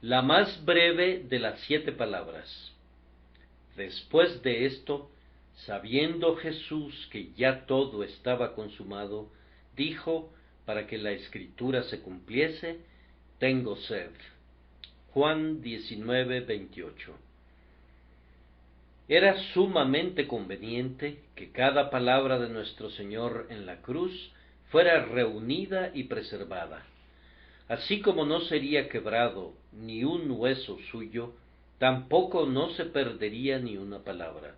la más breve de las 7 palabras. Después de esto, sabiendo Jesús que ya todo estaba consumado, dijo, para que la Escritura se cumpliese: tengo sed. Juan 19:28. Era sumamente conveniente que cada palabra de nuestro Señor en la cruz fuera reunida y preservada. Así como no sería quebrado ni un hueso suyo, tampoco no se perdería ni una palabra.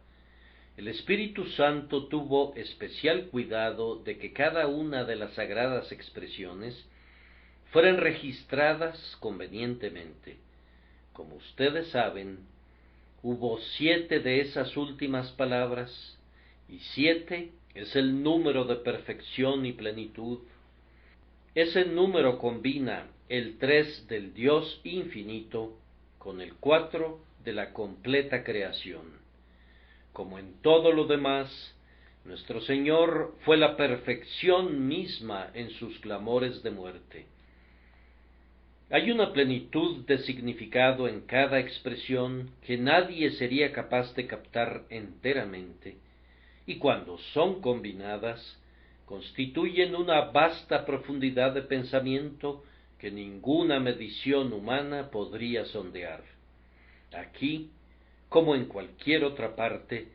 El Espíritu Santo tuvo especial cuidado de que cada una de las sagradas expresiones fueran registradas convenientemente. Como ustedes saben, hubo 7 de esas últimas palabras, y 7 es el número de perfección y plenitud. Ese número combina el 3 del Dios infinito con el 4 de la completa creación. Como en todo lo demás, nuestro Señor fue la perfección misma en sus clamores de muerte. Hay una plenitud de significado en cada expresión que nadie sería capaz de captar enteramente, y cuando son combinadas, constituyen una vasta profundidad de pensamiento que ninguna medición humana podría sondear. Aquí, como en cualquier otra parte,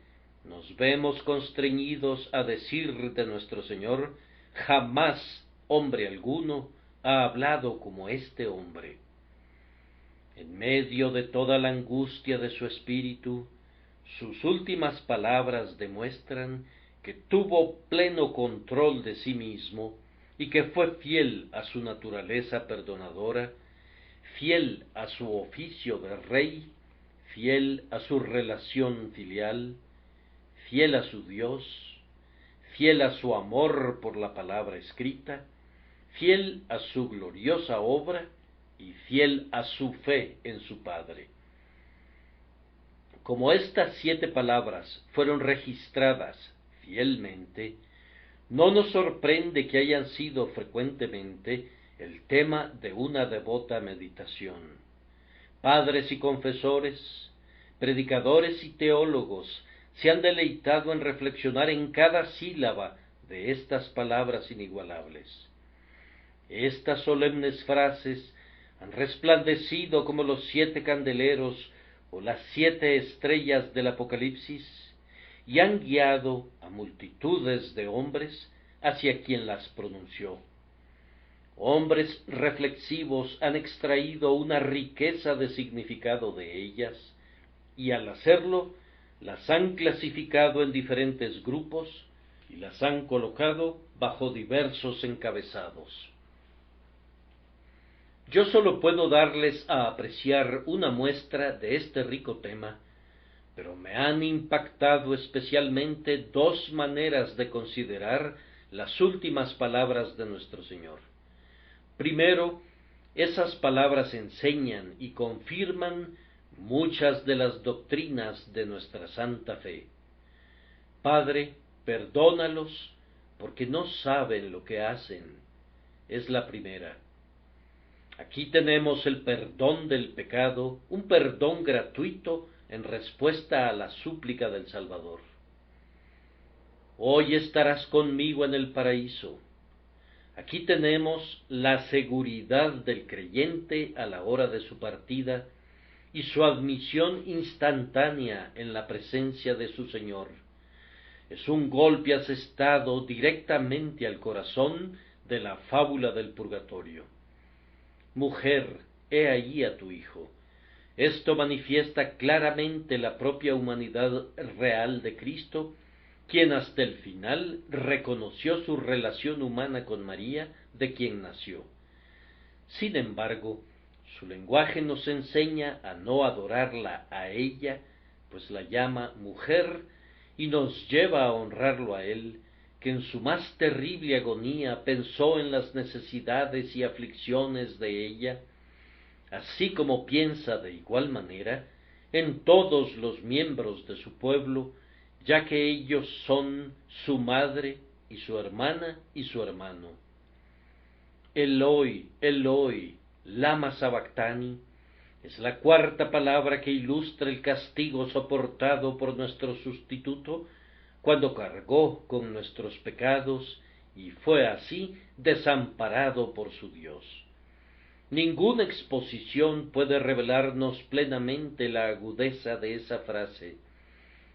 nos vemos constreñidos a decir de nuestro Señor: jamás hombre alguno ha hablado como este hombre. En medio de toda la angustia de su espíritu, sus últimas palabras demuestran que tuvo pleno control de sí mismo y que fue fiel a su naturaleza perdonadora, fiel a su oficio de rey, fiel a su relación filial, fiel a su Dios, fiel a su amor por la palabra escrita, fiel a su gloriosa obra y fiel a su fe en su Padre. Como estas 7 palabras fueron registradas fielmente, no nos sorprende que hayan sido frecuentemente el tema de una devota meditación. Padres y confesores, predicadores y teólogos se han deleitado en reflexionar en cada sílaba de estas palabras inigualables. Estas solemnes frases han resplandecido como los 7 candeleros o las 7 estrellas del Apocalipsis, y han guiado a multitudes de hombres hacia quien las pronunció. Hombres reflexivos han extraído una riqueza de significado de ellas, y al hacerlo las han clasificado en diferentes grupos y las han colocado bajo diversos encabezados. Yo solo puedo darles a apreciar una muestra de este rico tema, pero me han impactado especialmente 2 maneras de considerar las últimas palabras de nuestro Señor. Primero, esas palabras enseñan y confirman muchas de las doctrinas de nuestra santa fe. Padre, perdónalos, porque no saben lo que hacen, es la primera. Aquí tenemos el perdón del pecado, un perdón gratuito en respuesta a la súplica del Salvador. Hoy estarás conmigo en el paraíso. Aquí tenemos la seguridad del creyente a la hora de su partida y su admisión instantánea en la presencia de su Señor. Es un golpe asestado directamente al corazón de la fábula del purgatorio. Mujer, he allí a tu hijo. Esto manifiesta claramente la propia humanidad real de Cristo, quien hasta el final reconoció su relación humana con María, de quien nació. Sin embargo, su lenguaje nos enseña a no adorarla a ella, pues la llama mujer, y nos lleva a honrarlo a él, que en su más terrible agonía pensó en las necesidades y aflicciones de ella, así como piensa de igual manera en todos los miembros de su pueblo, ya que ellos son su madre y su hermana y su hermano. Eloi, Eloi, lama sabactani, Es la cuarta palabra que ilustra el castigo soportado por nuestro sustituto cuando cargó con nuestros pecados y fue así desamparado por su Dios. Ninguna exposición puede revelarnos plenamente la agudeza de esa frase.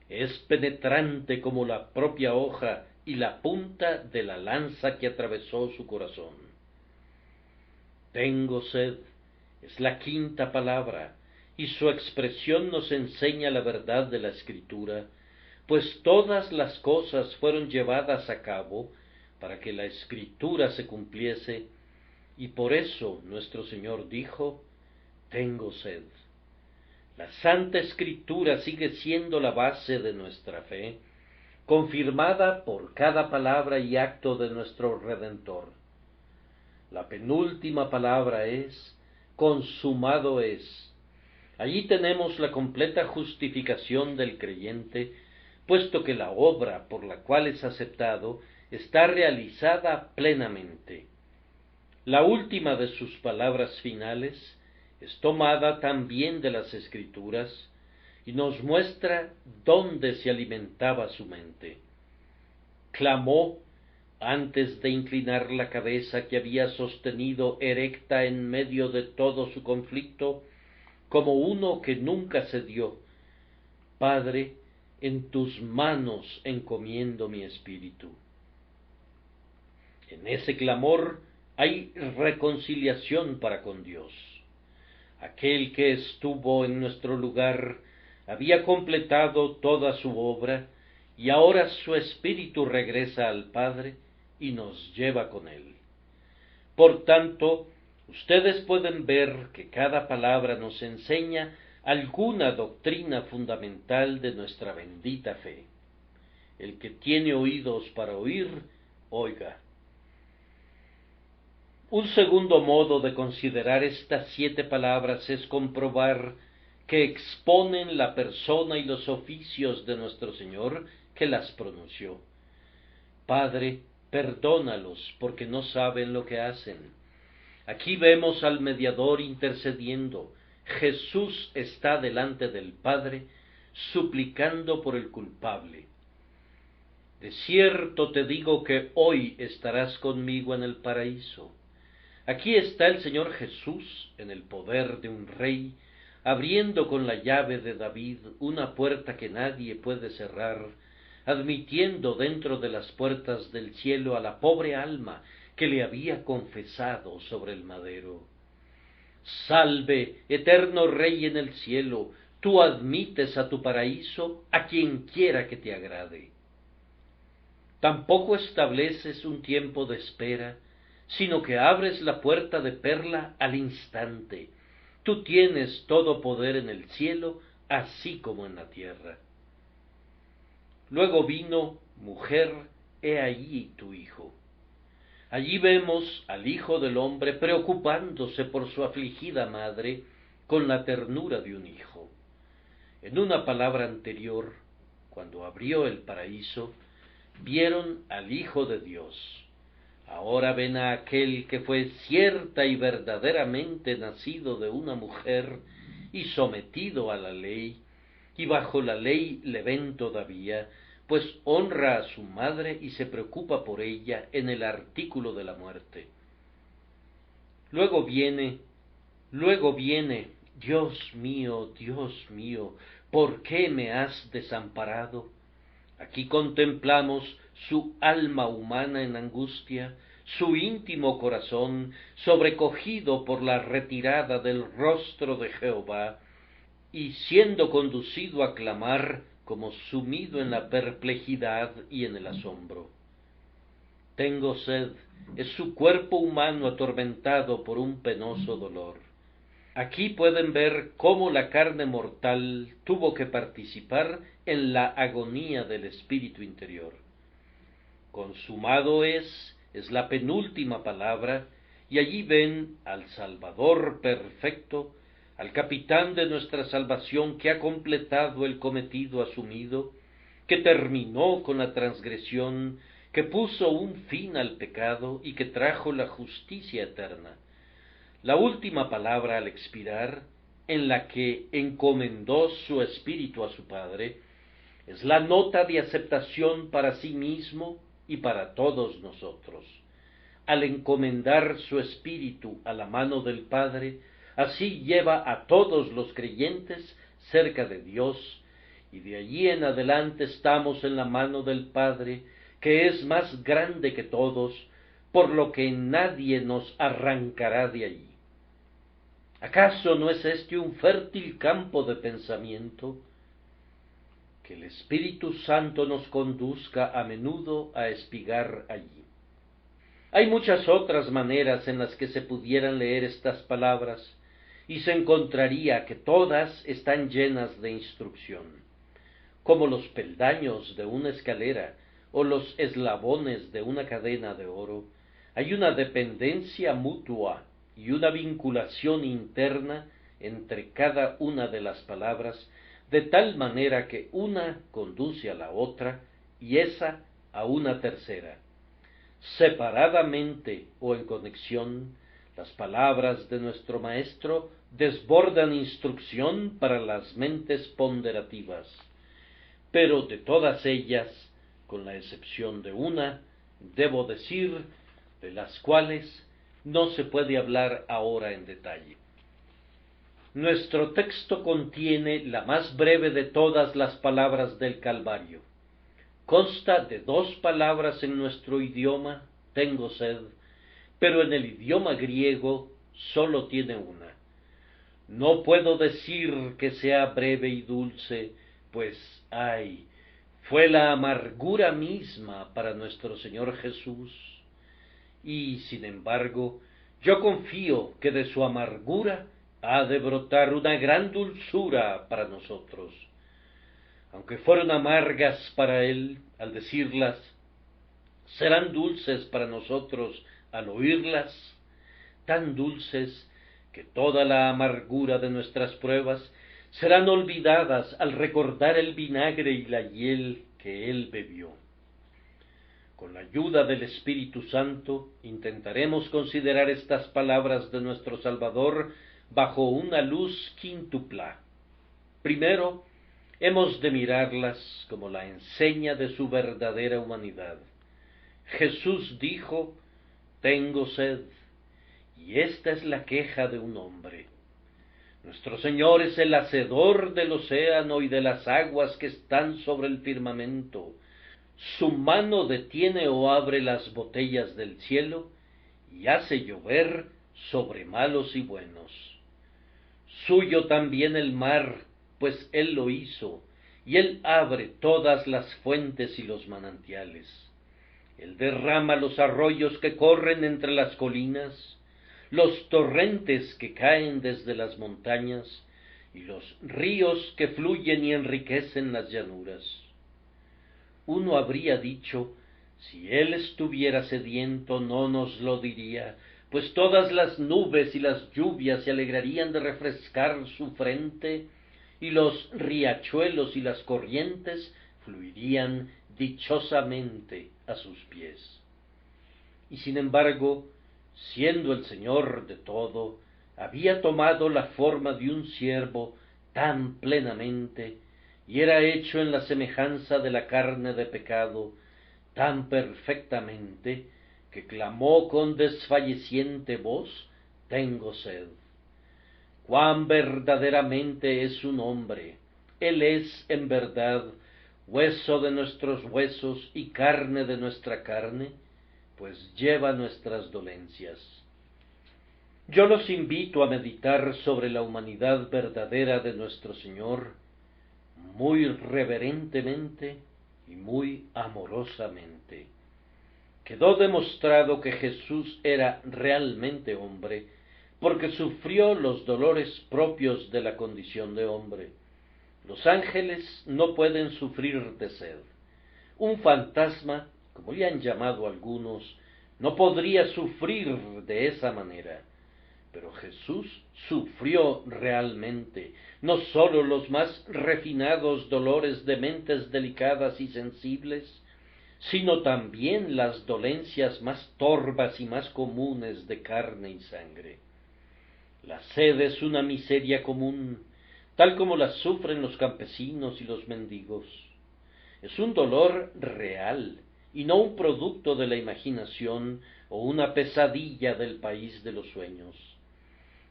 Es penetrante como la propia hoja y la punta de la lanza que atravesó su corazón. Tengo sed es la quinta palabra, y su expresión nos enseña la verdad de la Escritura, pues todas las cosas fueron llevadas a cabo para que la Escritura se cumpliese, y por eso nuestro Señor dijo, tengo sed. La Santa Escritura sigue siendo la base de nuestra fe, confirmada por cada palabra y acto de nuestro Redentor. La penúltima palabra es, consumado es. Allí tenemos la completa justificación del creyente, puesto que la obra por la cual es aceptado está realizada plenamente. La última de sus palabras finales es tomada también de las Escrituras y nos muestra dónde se alimentaba su mente. Clamó antes de inclinar la cabeza que había sostenido erecta en medio de todo su conflicto, como uno que nunca cedió, Padre, en tus manos encomiendo mi espíritu. En ese clamor hay reconciliación para con Dios. Aquel que estuvo en nuestro lugar había completado toda su obra, y ahora su espíritu regresa al Padre y nos lleva con él. Por tanto, ustedes pueden ver que cada palabra nos enseña alguna doctrina fundamental de nuestra bendita fe. El que tiene oídos para oír, oiga. Un segundo modo de considerar estas 7 palabras es comprobar que exponen la persona y los oficios de nuestro Señor que las pronunció. Padre, perdónalos porque no saben lo que hacen. Aquí vemos al mediador intercediendo. Jesús está delante del Padre, suplicando por el culpable. De cierto te digo que hoy estarás conmigo en el paraíso. Aquí está el Señor Jesús en el poder de un rey, abriendo con la llave de David una puerta que nadie puede cerrar, admitiendo dentro de las puertas del cielo a la pobre alma que le había confesado sobre el madero. Salve, eterno Rey en el cielo, tú admites a tu paraíso a quien quiera que te agrade. Tampoco estableces un tiempo de espera, sino que abres la puerta de perla al instante. Tú tienes todo poder en el cielo, así como en la tierra. Luego vino, mujer, he allí tu hijo. Allí vemos al Hijo del Hombre preocupándose por su afligida madre con la ternura de un hijo. En una palabra anterior, cuando abrió el paraíso, vieron al Hijo de Dios. Ahora ven a aquel que fue cierta y verdaderamente nacido de una mujer y sometido a la ley, y bajo la ley le ven todavía, pues honra a su madre y se preocupa por ella en el artículo de la muerte. Luego viene, Dios mío, ¿por qué me has desamparado? Aquí contemplamos su alma humana en angustia, su íntimo corazón sobrecogido por la retirada del rostro de Jehová, y siendo conducido a clamar como sumido en la perplejidad y en el asombro. Tengo sed, es su cuerpo humano atormentado por un penoso dolor. Aquí pueden ver cómo la carne mortal tuvo que participar en la agonía del espíritu interior. Consumado es la penúltima palabra, y allí ven al Salvador perfecto, al capitán de nuestra salvación que ha completado el cometido asumido, que terminó con la transgresión, que puso un fin al pecado y que trajo la justicia eterna. La última palabra al expirar, en la que encomendó su espíritu a su Padre, es la nota de aceptación para sí mismo y para todos nosotros. Al encomendar su espíritu a la mano del Padre, así lleva a todos los creyentes cerca de Dios, y de allí en adelante estamos en la mano del Padre, que es más grande que todos, por lo que nadie nos arrancará de allí. ¿Acaso no es este un fértil campo de pensamiento? Que el Espíritu Santo nos conduzca a menudo a espigar allí. Hay muchas otras maneras en las que se pudieran leer estas palabras, y se encontraría que todas están llenas de instrucción, como los peldaños de una escalera o los eslabones de una cadena de oro. Hay una dependencia mutua y una vinculación interna entre cada una de las palabras, de tal manera que una conduce a la otra y esa a una tercera. Separadamente o en conexión, las palabras de nuestro Maestro desbordan instrucción para las mentes ponderativas, pero de todas ellas, con la excepción de una, debo decir, de las cuales no se puede hablar ahora en detalle. Nuestro texto contiene la más breve de todas las palabras del Calvario. Consta de 2 palabras en nuestro idioma, tengo sed, pero en el idioma griego sólo tiene una. No puedo decir que sea breve y dulce, pues, ay, fue la amargura misma para nuestro Señor Jesús. Y, sin embargo, yo confío que de su amargura ha de brotar una gran dulzura para nosotros. Aunque fueron amargas para él al decirlas, serán dulces para nosotros al oírlas, tan dulces que toda la amargura de nuestras pruebas serán olvidadas al recordar el vinagre y la hiel que él bebió. Con la ayuda del Espíritu Santo intentaremos considerar estas palabras de nuestro Salvador bajo una luz quíntupla. Primero, hemos de mirarlas como la enseña de su verdadera humanidad. Jesús dijo, tengo sed, y esta es la queja de un hombre. Nuestro Señor es el hacedor del océano y de las aguas que están sobre el firmamento. Su mano detiene o abre las botellas del cielo y hace llover sobre malos y buenos. Suyo también el mar, pues él lo hizo, y él abre todas las fuentes y los manantiales. Él derrama los arroyos que corren entre las colinas, los torrentes que caen desde las montañas, y los ríos que fluyen y enriquecen las llanuras. Uno habría dicho, si él estuviera sediento no nos lo diría, pues todas las nubes y las lluvias se alegrarían de refrescar su frente, y los riachuelos y las corrientes fluirían dichosamente a sus pies. Y sin embargo, siendo el Señor de todo, había tomado la forma de un siervo tan plenamente, y era hecho en la semejanza de la carne de pecado, tan perfectamente, que clamó con desfalleciente voz, tengo sed. Cuán verdaderamente es un hombre, él es, en verdad, hueso de nuestros huesos y carne de nuestra carne, pues lleva nuestras dolencias. Yo los invito a meditar sobre la humanidad verdadera de nuestro Señor, muy reverentemente y muy amorosamente. Quedó demostrado que Jesús era realmente hombre, porque sufrió los dolores propios de la condición de hombre. Los ángeles no pueden sufrir de sed. Un fantasma, como le han llamado algunos, no podría sufrir de esa manera. Pero Jesús sufrió realmente, no sólo los más refinados dolores de mentes delicadas y sensibles, sino también las dolencias más torvas y más comunes de carne y sangre. La sed es una miseria común, tal como la sufren los campesinos y los mendigos. Es un dolor real y no un producto de la imaginación o una pesadilla del país de los sueños.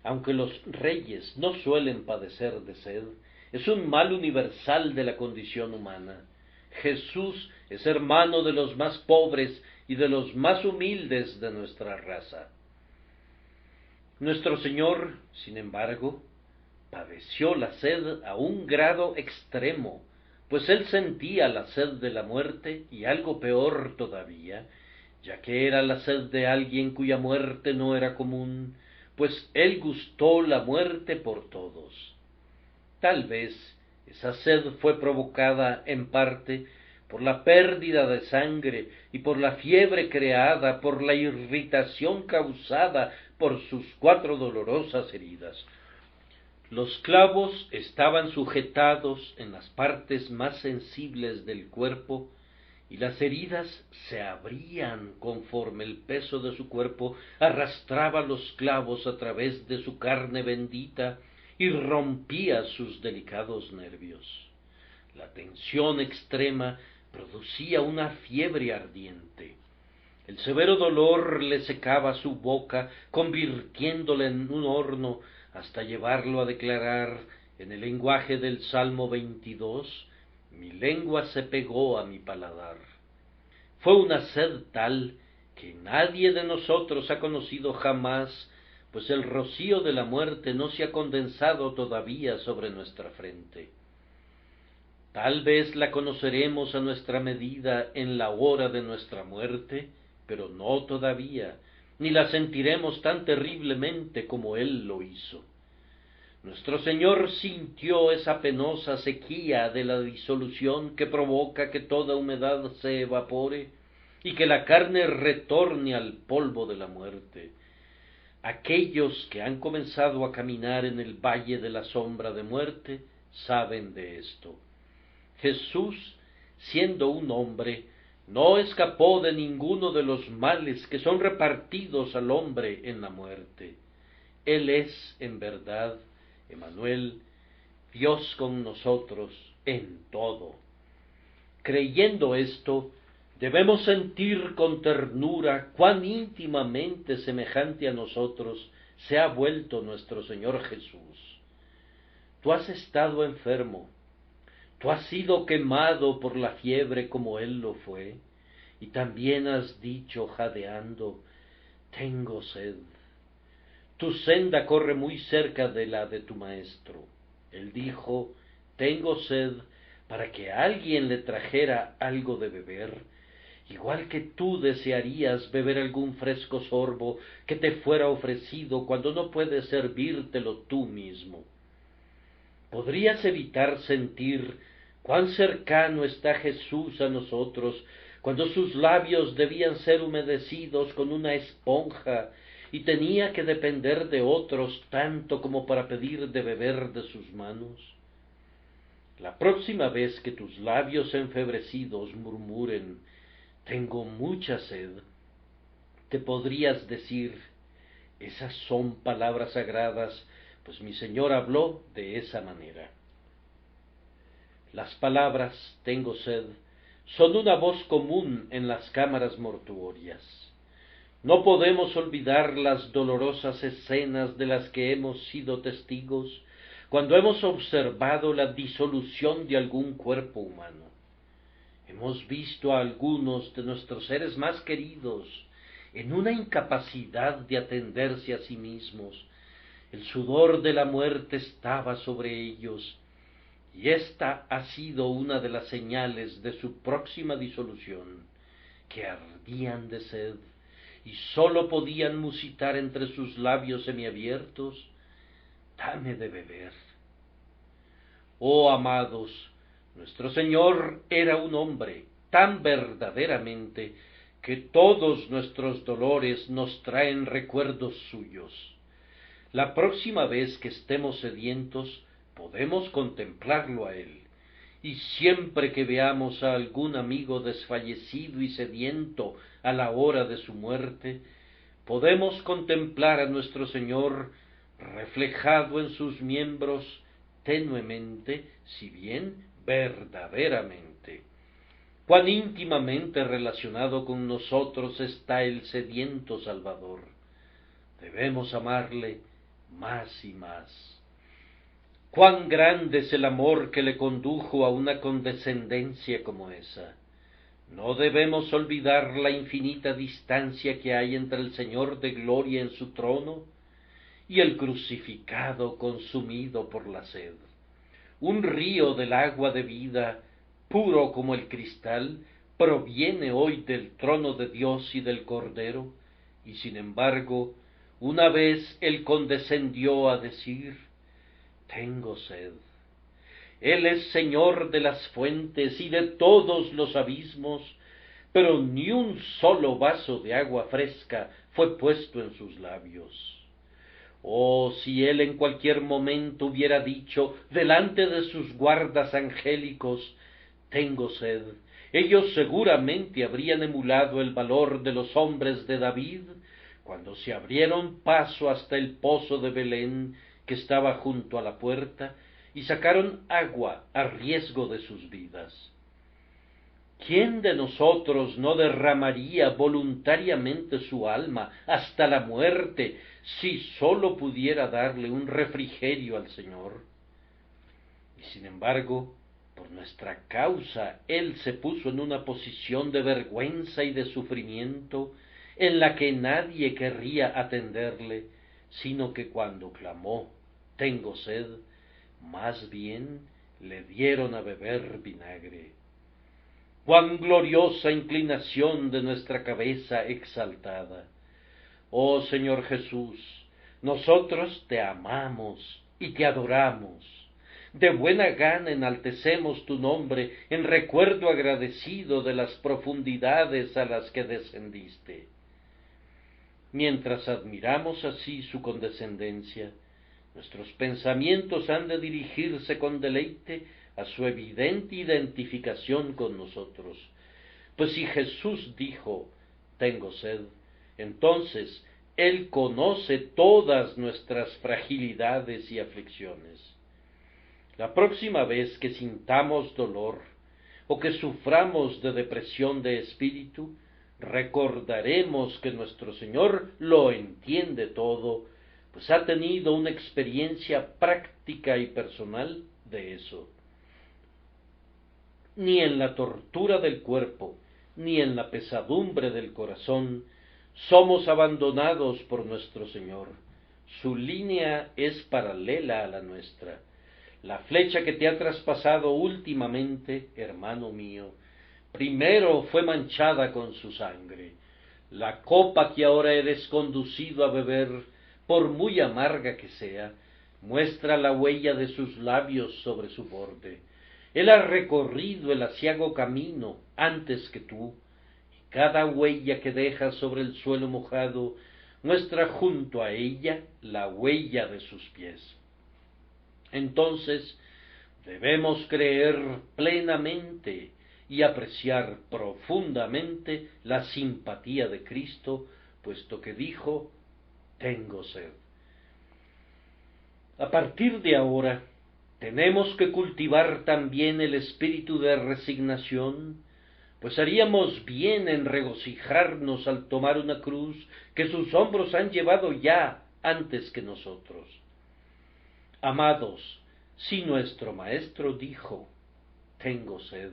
Aunque los reyes no suelen padecer de sed, es un mal universal de la condición humana. Jesús es hermano de los más pobres y de los más humildes de nuestra raza. Nuestro Señor, sin embargo, padeció la sed a un grado extremo, pues él sentía la sed de la muerte y algo peor todavía, ya que era la sed de alguien cuya muerte no era común, pues él gustó la muerte por todos. Tal vez esa sed fue provocada en parte por la pérdida de sangre y por la fiebre creada por la irritación causada por sus 4 dolorosas heridas. Los clavos estaban sujetados en las partes más sensibles del cuerpo y las heridas se abrían conforme el peso de su cuerpo arrastraba los clavos a través de su carne bendita y rompía sus delicados nervios. La tensión extrema producía una fiebre ardiente. El severo dolor le secaba su boca, convirtiéndola en un horno, hasta llevarlo a declarar, en el lenguaje del Salmo 22, mi lengua se pegó a mi paladar. Fue una sed tal que nadie de nosotros ha conocido jamás, pues el rocío de la muerte no se ha condensado todavía sobre nuestra frente. Tal vez la conoceremos a nuestra medida en la hora de nuestra muerte, pero no todavía, ni la sentiremos tan terriblemente como Él lo hizo. Nuestro Señor sintió esa penosa sequía de la disolución que provoca que toda humedad se evapore y que la carne retorne al polvo de la muerte. Aquellos que han comenzado a caminar en el valle de la sombra de muerte saben de esto. Jesús, siendo un hombre, no escapó de ninguno de los males que son repartidos al hombre en la muerte. Él es, en verdad, Emmanuel, Dios con nosotros en todo. Creyendo esto, debemos sentir con ternura cuán íntimamente semejante a nosotros se ha vuelto nuestro Señor Jesús. Tú has estado enfermo, tú has sido quemado por la fiebre como Él lo fue, y también has dicho jadeando, tengo sed. Tu senda corre muy cerca de la de tu maestro. Él dijo, tengo sed, para que alguien le trajera algo de beber, igual que tú desearías beber algún fresco sorbo que te fuera ofrecido cuando no puedes servírtelo tú mismo. ¿Podrías evitar sentir cuán cercano está Jesús a nosotros cuando sus labios debían ser humedecidos con una esponja y tenía que depender de otros tanto como para pedir de beber de sus manos? La próxima vez que tus labios enfebrecidos murmuren, tengo mucha sed, te podrías decir, esas son palabras sagradas, pues mi Señor habló de esa manera. Las palabras, tengo sed, son una voz común en las cámaras mortuorias. No podemos olvidar las dolorosas escenas de las que hemos sido testigos cuando hemos observado la disolución de algún cuerpo humano. Hemos visto a algunos de nuestros seres más queridos en una incapacidad de atenderse a sí mismos. El sudor de la muerte estaba sobre ellos, y esta ha sido una de las señales de su próxima disolución, que ardían de sed y sólo podían musitar entre sus labios semiabiertos, dame de beber. Oh amados, nuestro Señor era un hombre tan verdaderamente que todos nuestros dolores nos traen recuerdos suyos. La próxima vez que estemos sedientos, podemos contemplarlo a Él, y siempre que veamos a algún amigo desfallecido y sediento a la hora de su muerte, podemos contemplar a nuestro Señor reflejado en sus miembros tenuemente, si bien verdaderamente. Cuán íntimamente relacionado con nosotros está el sediento Salvador. Debemos amarle más y más. Cuán grande es el amor que le condujo a una condescendencia como esa. No debemos olvidar la infinita distancia que hay entre el Señor de gloria en su trono y el crucificado consumido por la sed. Un río del agua de vida, puro como el cristal, proviene hoy del trono de Dios y del Cordero, y sin embargo, una vez Él condescendió a decir: tengo sed. Él es Señor de las fuentes y de todos los abismos, pero ni un solo vaso de agua fresca fue puesto en sus labios. Oh, si él en cualquier momento hubiera dicho delante de sus guardas angélicos: tengo sed, ellos seguramente habrían emulado el valor de los hombres de David, cuando se abrieron paso hasta el pozo de Belén, que estaba junto a la puerta, y sacaron agua a riesgo de sus vidas. ¿Quién de nosotros no derramaría voluntariamente su alma hasta la muerte si sólo pudiera darle un refrigerio al Señor? Y sin embargo, por nuestra causa, Él se puso en una posición de vergüenza y de sufrimiento en la que nadie querría atenderle, sino que cuando clamó: tengo sed, más bien le dieron a beber vinagre. Cuán gloriosa inclinación de nuestra cabeza exaltada. Oh Señor Jesús, nosotros te amamos y te adoramos. De buena gana enaltecemos tu nombre en recuerdo agradecido de las profundidades a las que descendiste. Mientras admiramos así su condescendencia, nuestros pensamientos han de dirigirse con deleite a su evidente identificación con nosotros. Pues si Jesús dijo: tengo sed, entonces Él conoce todas nuestras fragilidades y aflicciones. La próxima vez que sintamos dolor o que suframos de depresión de espíritu, recordaremos que nuestro Señor lo entiende todo, pues ha tenido una experiencia práctica y personal de eso. Ni en la tortura del cuerpo, ni en la pesadumbre del corazón, somos abandonados por nuestro Señor. Su línea es paralela a la nuestra. La flecha que te ha traspasado últimamente, hermano mío, primero fue manchada con su sangre. La copa que ahora eres conducido a beber, por muy amarga que sea, muestra la huella de sus labios sobre su borde. Él ha recorrido el aciago camino antes que tú, y cada huella que deja sobre el suelo mojado muestra junto a ella la huella de sus pies. Entonces debemos creer plenamente y apreciar profundamente la simpatía de Cristo, puesto que dijo: tengo sed. A partir de ahora, tenemos que cultivar también el espíritu de resignación, pues haríamos bien en regocijarnos al tomar una cruz que sus hombros han llevado ya antes que nosotros. Amados, si nuestro Maestro dijo: tengo sed,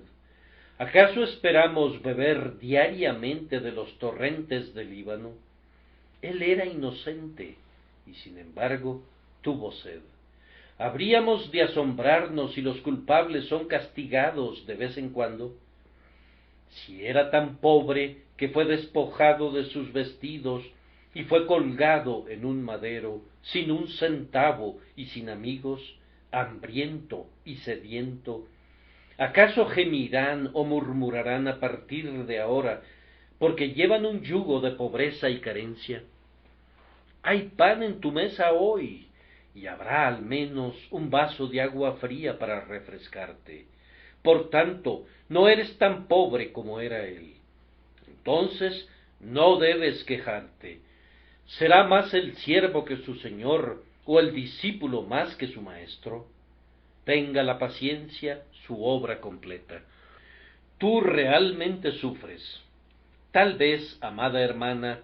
¿acaso esperamos beber diariamente de los torrentes del Líbano? Él era inocente y sin embargo tuvo sed. ¿Habríamos de asombrarnos si los culpables son castigados de vez en cuando? Si era tan pobre que fue despojado de sus vestidos y fue colgado en un madero, sin un centavo y sin amigos, hambriento y sediento, ¿acaso gemirán o murmurarán a partir de ahora porque llevan un yugo de pobreza y carencia? Hay pan en tu mesa hoy, y habrá al menos un vaso de agua fría para refrescarte. Por tanto, no eres tan pobre como era él. Entonces, no debes quejarte. Será más el siervo que su señor, o el discípulo más que su maestro? Tenga la paciencia su obra completa. Tú realmente sufres. Tal vez, amada hermana,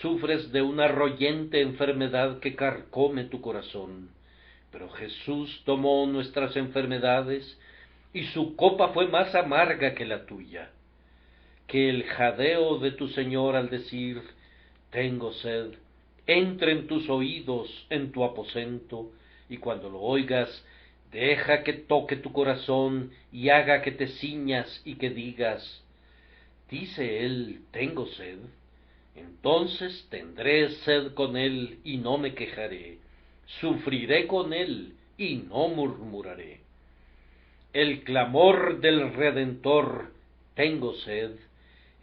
sufres de una royente enfermedad que carcome tu corazón, pero Jesús tomó nuestras enfermedades y su copa fue más amarga que la tuya. Que el jadeo de tu Señor al decir, tengo sed, entre en tus oídos, en tu aposento, y cuando lo oigas, deja que toque tu corazón y haga que te ciñas y que digas, dice él, tengo sed, entonces tendré sed con él y no me quejaré, sufriré con él y no murmuraré. El clamor del Redentor, tengo sed,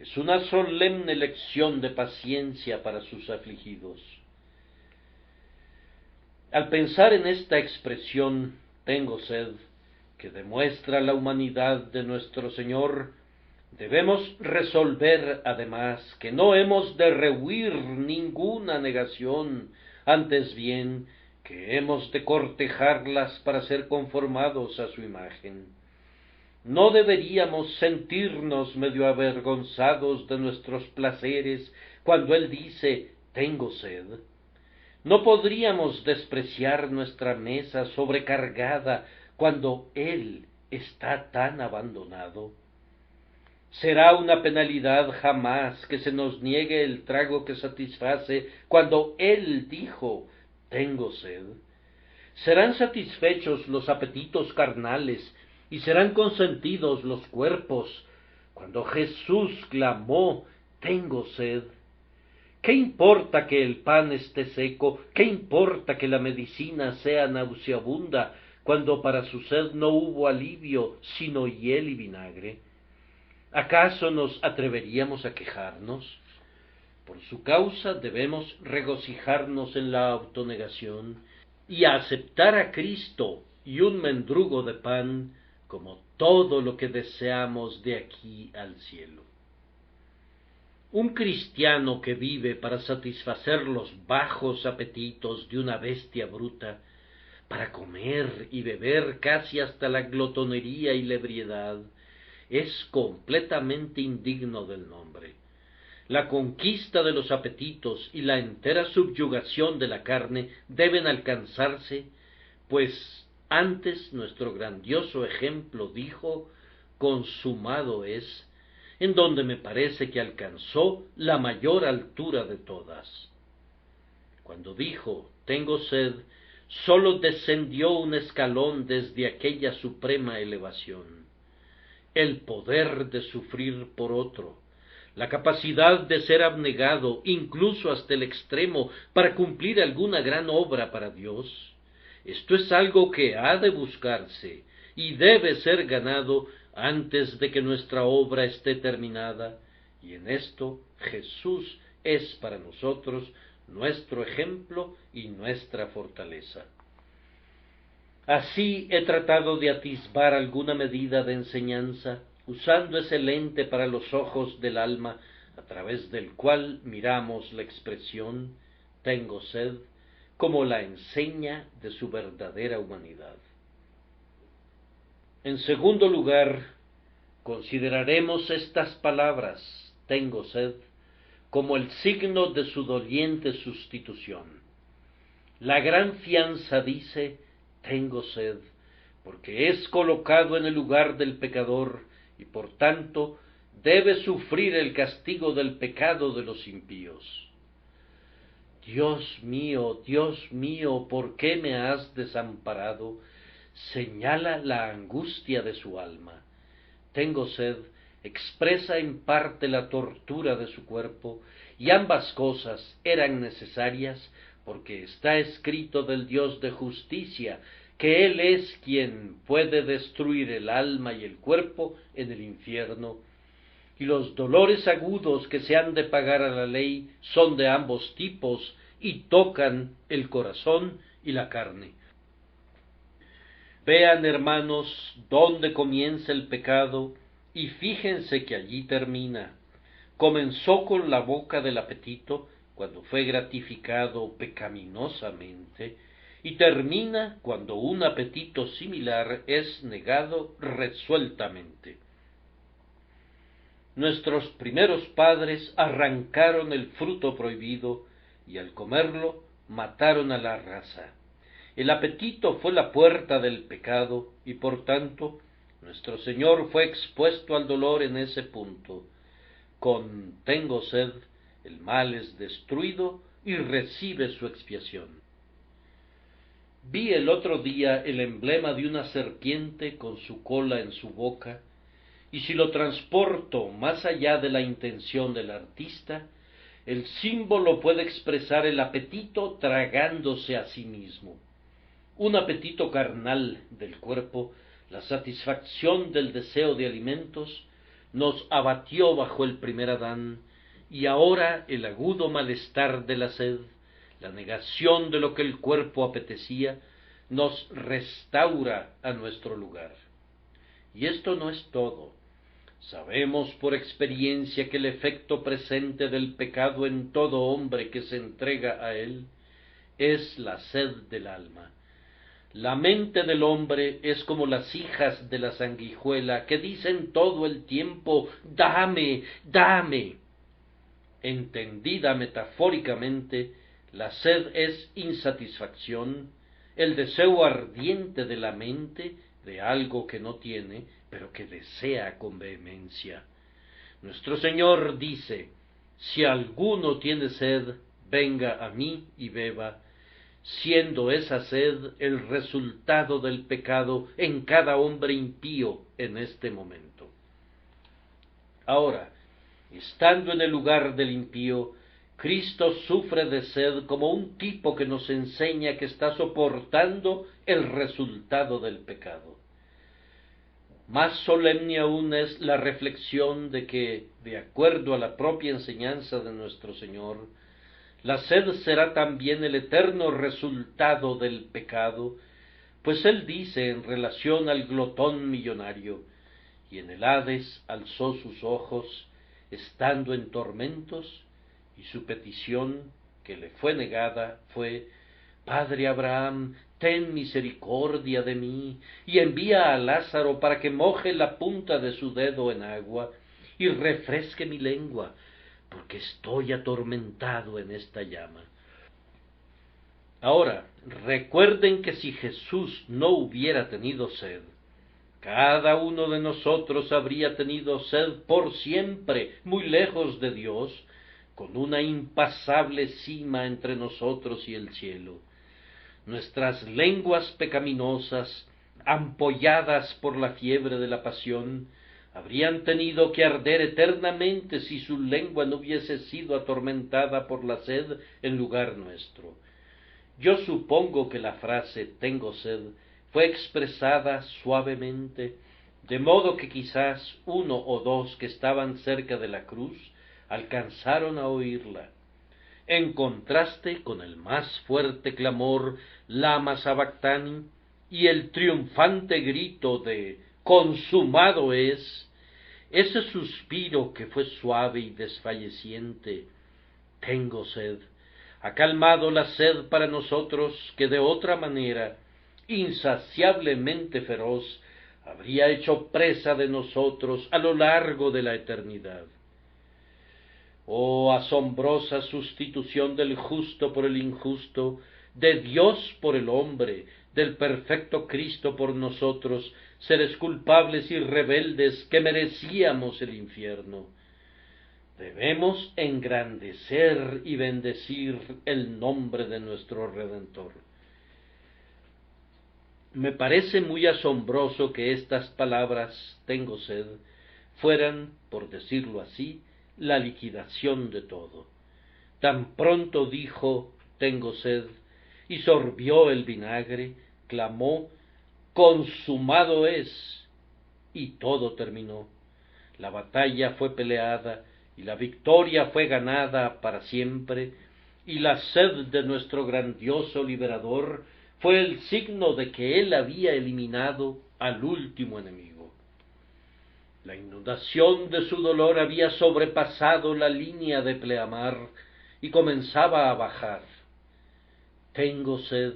es una solemne lección de paciencia para sus afligidos. Al pensar en esta expresión, tengo sed, que demuestra la humanidad de nuestro Señor, debemos resolver además que no hemos de rehuir ninguna negación, antes bien que hemos de cortejarlas para ser conformados a su imagen. No deberíamos sentirnos medio avergonzados de nuestros placeres cuando Él dice, tengo sed. No podríamos despreciar nuestra mesa sobrecargada cuando Él está tan abandonado. Será una penalidad jamás que se nos niegue el trago que satisface cuando Él dijo, tengo sed. Serán satisfechos los apetitos carnales y serán consentidos los cuerpos cuando Jesús clamó, tengo sed. ¿Qué importa que el pan esté seco? ¿Qué importa que la medicina sea nauseabunda cuando para su sed no hubo alivio sino hiel y vinagre? ¿Acaso nos atreveríamos a quejarnos? Por su causa debemos regocijarnos en la autonegación y aceptar a Cristo y un mendrugo de pan como todo lo que deseamos de aquí al cielo. Un cristiano que vive para satisfacer los bajos apetitos de una bestia bruta, para comer y beber casi hasta la glotonería y la ebriedad, es completamente indigno del nombre. La conquista de los apetitos y la entera subyugación de la carne deben alcanzarse, pues antes nuestro grandioso ejemplo dijo, consumado es, en donde me parece que alcanzó la mayor altura de todas. Cuando dijo, tengo sed, sólo descendió un escalón desde aquella suprema elevación. El poder de sufrir por otro, la capacidad de ser abnegado, incluso hasta el extremo, para cumplir alguna gran obra para Dios, esto es algo que ha de buscarse y debe ser ganado antes de que nuestra obra esté terminada, y en esto Jesús es para nosotros nuestro ejemplo y nuestra fortaleza. Así he tratado de atisbar alguna medida de enseñanza, usando ese lente para los ojos del alma, a través del cual miramos la expresión tengo sed, como la enseña de su verdadera humanidad. En segundo lugar, consideraremos estas palabras, tengo sed, como el signo de su doliente sustitución. La gran fianza dice, tengo sed, porque es colocado en el lugar del pecador y por tanto debe sufrir el castigo del pecado de los impíos. Dios mío, ¿por qué me has desamparado? Señala la angustia de su alma. Tengo sed, expresa en parte la tortura de su cuerpo, y ambas cosas eran necesarias, porque está escrito del Dios de justicia, que Él es quien puede destruir el alma y el cuerpo en el infierno, y los dolores agudos que se han de pagar a la ley son de ambos tipos y tocan el corazón y la carne. Vean, hermanos, dónde comienza el pecado y fíjense que allí termina. Comenzó con la boca del apetito, cuando fue gratificado pecaminosamente, y termina cuando un apetito similar es negado resueltamente. Nuestros primeros padres arrancaron el fruto prohibido y al comerlo mataron a la raza. El apetito fue la puerta del pecado y por tanto nuestro Señor fue expuesto al dolor en ese punto. Con tengo sed, el mal es destruido y recibe su expiación. Vi el otro día el emblema de una serpiente con su cola en su boca, y si lo transporto más allá de la intención del artista, el símbolo puede expresar el apetito tragándose a sí mismo. Un apetito carnal del cuerpo, la satisfacción del deseo de alimentos, nos abatió bajo el primer Adán, y ahora el agudo malestar de la sed, la negación de lo que el cuerpo apetecía, nos restaura a nuestro lugar. Y esto no es todo. Sabemos por experiencia que el efecto presente del pecado en todo hombre que se entrega a él es la sed del alma. La mente del hombre es como las hijas de la sanguijuela que dicen todo el tiempo «dame, dame». Entendida metafóricamente, la sed es insatisfacción, el deseo ardiente de la mente de algo que no tiene, pero que desea con vehemencia. Nuestro Señor dice, si alguno tiene sed, venga a mí y beba, siendo esa sed el resultado del pecado en cada hombre impío en este momento. Ahora, estando en el lugar del impío, Cristo sufre de sed como un tipo que nos enseña que está soportando el resultado del pecado. Más solemne aún es la reflexión de que, de acuerdo a la propia enseñanza de nuestro Señor, la sed será también el eterno resultado del pecado, pues Él dice en relación al glotón millonario, y en el Hades alzó sus ojos, estando en tormentos, y su petición, que le fue negada, fue, Padre Abraham, ten misericordia de mí, y envía a Lázaro para que moje la punta de su dedo en agua, y refresque mi lengua, porque estoy atormentado en esta llama. Ahora, recuerden que si Jesús no hubiera tenido sed, cada uno de nosotros habría tenido sed por siempre, muy lejos de Dios, con una impasable cima entre nosotros y el cielo. Nuestras lenguas pecaminosas, ampolladas por la fiebre de la pasión, habrían tenido que arder eternamente si su lengua no hubiese sido atormentada por la sed en lugar nuestro. Yo supongo que la frase «tengo sed» fue expresada suavemente, de modo que quizás uno o dos que estaban cerca de la cruz alcanzaron a oírla, en contraste con el más fuerte clamor «Lama sabactani» y el triunfante grito de «consumado es», ese suspiro que fue suave y desfalleciente, «tengo sed», ha calmado la sed para nosotros que de otra manera, insaciablemente feroz, habría hecho presa de nosotros a lo largo de la eternidad. Oh asombrosa sustitución del justo por el injusto, de Dios por el hombre, del perfecto Cristo por nosotros, seres culpables y rebeldes que merecíamos el infierno. Debemos engrandecer y bendecir el nombre de nuestro Redentor. Me parece muy asombroso que estas palabras, tengo sed, fueran, por decirlo así, la liquidación de todo. Tan pronto dijo, tengo sed, y sorbió el vinagre, clamó, consumado es, y todo terminó. La batalla fue peleada, y la victoria fue ganada para siempre, y la sed de nuestro grandioso liberador fue el signo de que él había eliminado al último enemigo. La inundación de su dolor había sobrepasado la línea de pleamar y comenzaba a bajar. Tengo sed,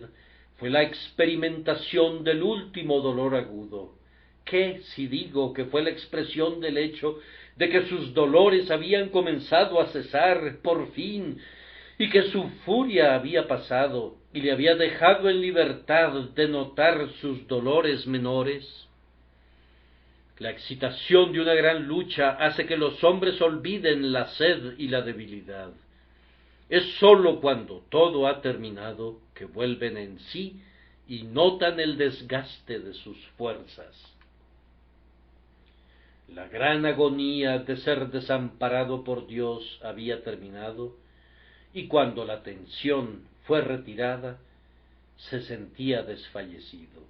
Fue la experimentación del último dolor agudo. ¿Qué si digo que fue la expresión del hecho de que sus dolores habían comenzado a cesar por fin, y que su furia había pasado y le había dejado en libertad de notar sus dolores menores? La excitación de una gran lucha hace que los hombres olviden la sed y la debilidad. Es sólo cuando todo ha terminado que vuelven en sí y notan el desgaste de sus fuerzas. La gran agonía de ser desamparado por Dios había terminado, y cuando la tensión fue retirada, se sentía desfallecido.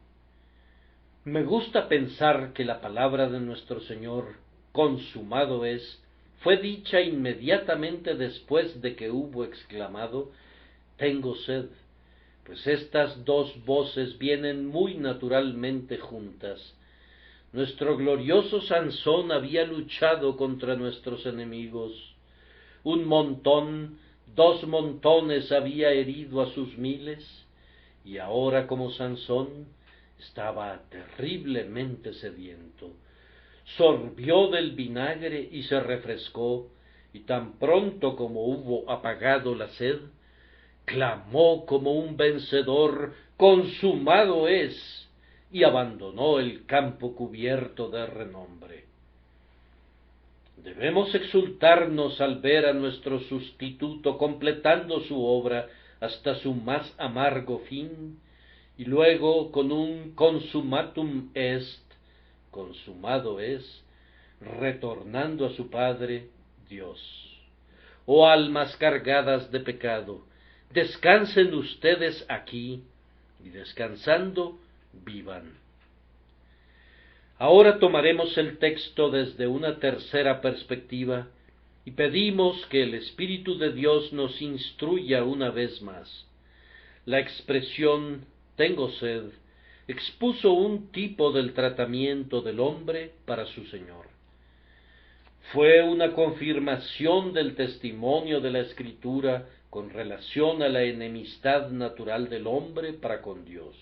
Me gusta pensar que la palabra de nuestro Señor, consumado es, fue dicha inmediatamente después de que hubo exclamado, tengo sed, pues estas dos voces vienen muy naturalmente juntas. Nuestro glorioso Sansón había luchado contra nuestros enemigos. Un montón, 2 montones había herido a sus miles, y ahora como Sansón estaba terriblemente sediento. Sorbió del vinagre y se refrescó, y tan pronto como hubo apagado la sed, clamó como un vencedor, consumado es, y abandonó el campo cubierto de renombre. Debemos exultarnos al ver a nuestro sustituto completando su obra hasta su más amargo fin, y luego con un consumatum est, consumado es, retornando a su Padre, Dios. Oh almas cargadas de pecado, descansen ustedes aquí, y descansando, vivan. Ahora tomaremos el texto desde una tercera perspectiva y pedimos que el Espíritu de Dios nos instruya una vez más. La expresión tengo sed expuso un tipo del tratamiento del hombre para su Señor. Fue una confirmación del testimonio de la Escritura con relación a la enemistad natural del hombre para con Dios.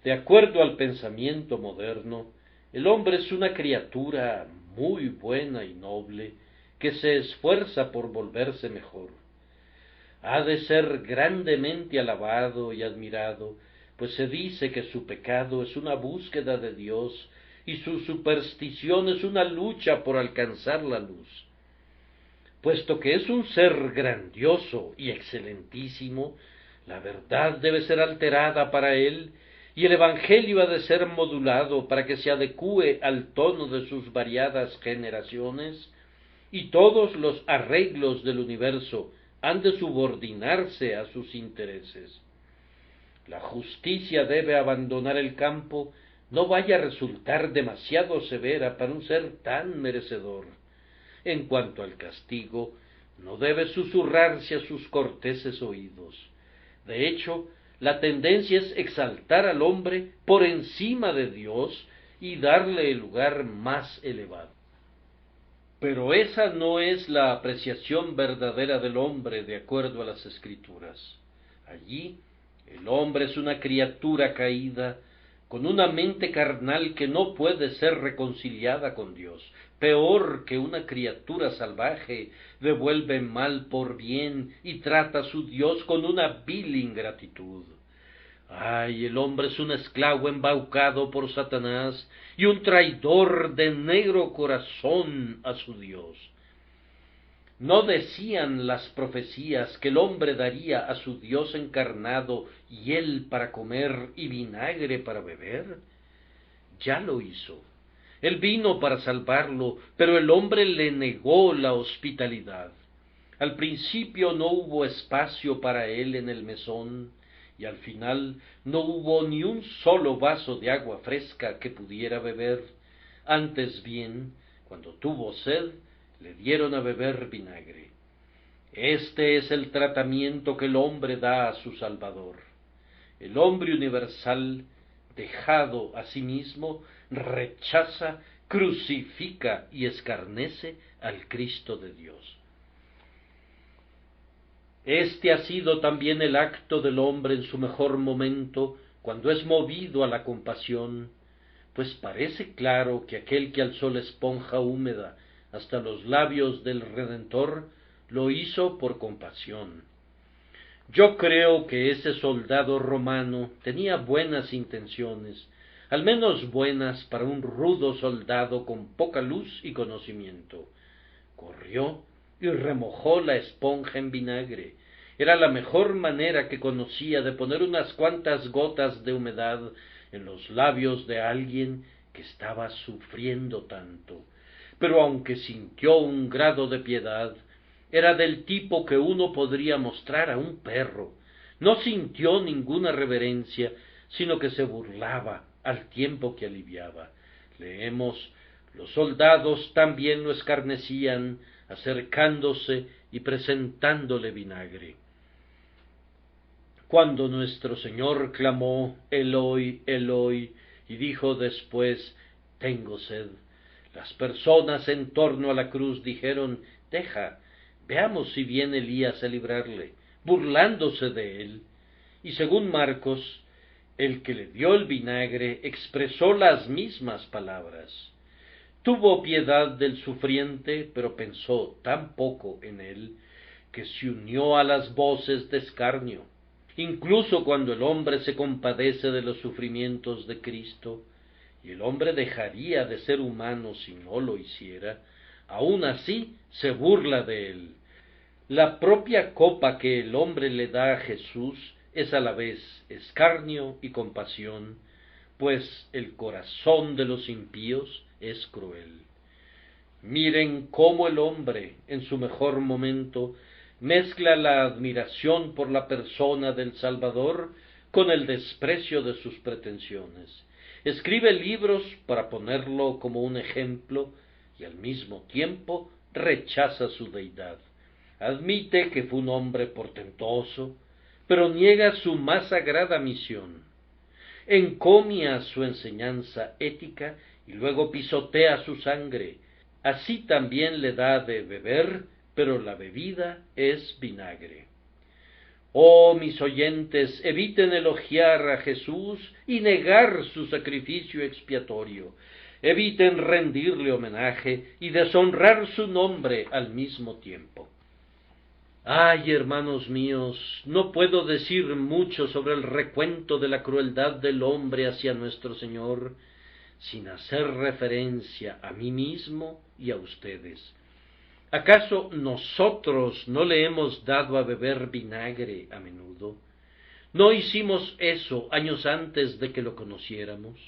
De acuerdo al pensamiento moderno, el hombre es una criatura muy buena y noble que se esfuerza por volverse mejor. Ha de ser grandemente alabado y admirado, pues se dice que su pecado es una búsqueda de Dios y su superstición es una lucha por alcanzar la luz. Puesto que es un ser grandioso y excelentísimo, la verdad debe ser alterada para él, y el Evangelio ha de ser modulado para que se adecúe al tono de sus variadas generaciones, y todos los arreglos del universo han de subordinarse a sus intereses. La justicia debe abandonar el campo, no vaya a resultar demasiado severa para un ser tan merecedor. En cuanto al castigo, no debe susurrarse a sus corteses oídos. De hecho, la tendencia es exaltar al hombre por encima de Dios y darle el lugar más elevado. Pero esa no es la apreciación verdadera del hombre de acuerdo a las Escrituras. Allí, el hombre es una criatura caída, con una mente carnal que no puede ser reconciliada con Dios. Peor que una criatura salvaje, devuelve mal por bien y trata a su Dios con una vil ingratitud. Ay, el hombre es un esclavo embaucado por Satanás y un traidor de negro corazón a su Dios. ¿No decían las profecías que el hombre daría a su Dios encarnado hiel para comer y vinagre para beber? Ya lo hizo. Él vino para salvarlo, pero el hombre le negó la hospitalidad. Al principio no hubo espacio para él en el mesón, y al final no hubo ni un solo vaso de agua fresca que pudiera beber. Antes bien, cuando tuvo sed, le dieron a beber vinagre. Este es el tratamiento que el hombre da a su Salvador. El hombre universal, dejado a sí mismo, rechaza, crucifica y escarnece al Cristo de Dios. Este ha sido también el acto del hombre en su mejor momento, cuando es movido a la compasión, pues parece claro que aquel que alzó la esponja húmeda hasta los labios del Redentor, lo hizo por compasión. Yo creo que ese soldado romano tenía buenas intenciones, al menos buenas para un rudo soldado con poca luz y conocimiento. Corrió y remojó la esponja en vinagre. Era la mejor manera que conocía de poner unas cuantas gotas de humedad en los labios de alguien que estaba sufriendo tanto. Pero aunque sintió un grado de piedad, era del tipo que uno podría mostrar a un perro. No sintió ninguna reverencia, sino que se burlaba al tiempo que aliviaba. Leemos: los soldados también lo escarnecían, acercándose y presentándole vinagre. Cuando nuestro Señor clamó Eloi, Eloi, y dijo después tengo sed, las personas en torno a la cruz dijeron deja, veamos si viene Elías a librarle, burlándose de él. Y según Marcos, el que le dio el vinagre expresó las mismas palabras. Tuvo piedad del sufriente, pero pensó tan poco en él, que se unió a las voces de escarnio. Incluso cuando el hombre se compadece de los sufrimientos de Cristo, y el hombre dejaría de ser humano si no lo hiciera, aun así se burla de él. La propia copa que el hombre le da a Jesús es a la vez escarnio y compasión, pues el corazón de los impíos es cruel. Miren cómo el hombre, en su mejor momento, mezcla la admiración por la persona del Salvador con el desprecio de sus pretensiones. Escribe libros para ponerlo como un ejemplo y al mismo tiempo rechaza su deidad. Admite que fue un hombre portentoso, pero niega su más sagrada misión. Encomia su enseñanza ética y luego pisotea su sangre. Así también le da de beber, pero la bebida es vinagre. Oh, mis oyentes, eviten elogiar a Jesús y negar su sacrificio expiatorio. Eviten rendirle homenaje y deshonrar su nombre al mismo tiempo. Ay, hermanos míos, no puedo decir mucho sobre el recuento de la crueldad del hombre hacia nuestro Señor, sin hacer referencia a mí mismo y a ustedes. ¿Acaso nosotros no le hemos dado a beber vinagre a menudo? ¿No hicimos eso años antes de que lo conociéramos?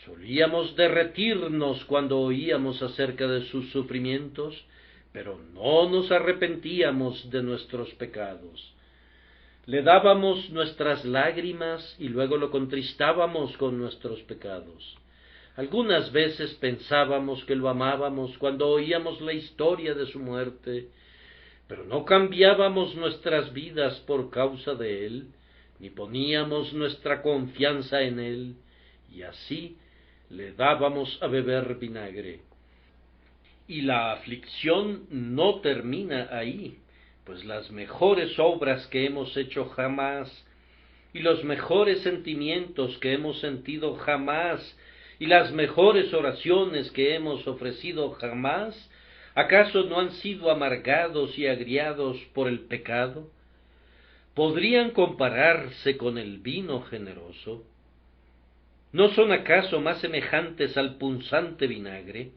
Solíamos derretirnos cuando oíamos acerca de sus sufrimientos, pero no nos arrepentíamos de nuestros pecados. Le dábamos nuestras lágrimas y luego lo contristábamos con nuestros pecados. Algunas veces pensábamos que lo amábamos cuando oíamos la historia de su muerte, pero no cambiábamos nuestras vidas por causa de él, ni poníamos nuestra confianza en él, y así le dábamos a beber vinagre. Y la aflicción no termina ahí, pues las mejores obras que hemos hecho jamás, y los mejores sentimientos que hemos sentido jamás, y las mejores oraciones que hemos ofrecido jamás, ¿acaso no han sido amargados y agriados por el pecado? ¿Podrían compararse con el vino generoso? ¿No son acaso más semejantes al punzante vinagre?